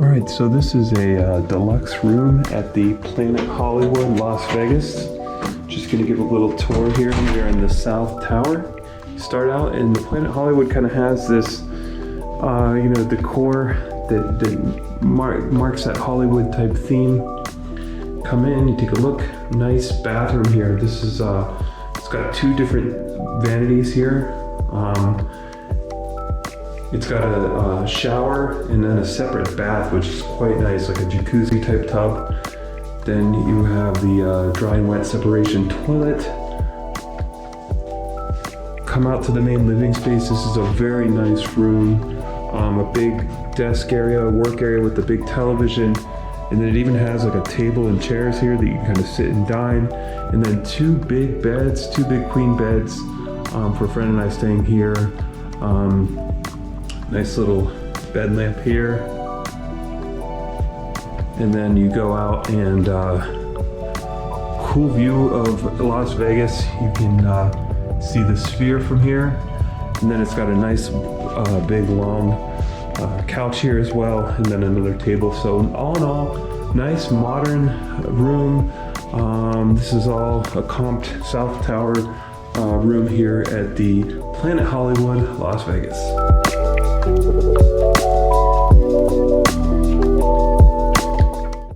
Alright, so this is a deluxe room at the Planet Hollywood, Las Vegas. Just going to give a little tour here. We are in the South Tower. Start out, and the Planet Hollywood kind of has this, decor that marks that Hollywood type theme. Come in, you take a look. Nice bathroom here. This is, it's got two different vanities here. It's got a shower and then a separate bath, which is quite nice, like a jacuzzi type tub. Then you have the dry and wet separation toilet. Come out to the main living space. This is a very nice room. A big desk area, work area with a big television. And then it even has like a table and chairs here that you can kind of sit and dine. And then two big beds, two big queen beds for a friend and I staying here. Nice little bed lamp here. And then you go out and cool view of Las Vegas. You can see the Sphere from here. And then it's got a nice big long couch here as well, and then another table. So all in all, nice modern room. This is all a comped South Tower room here at the Planet Hollywood, Las Vegas.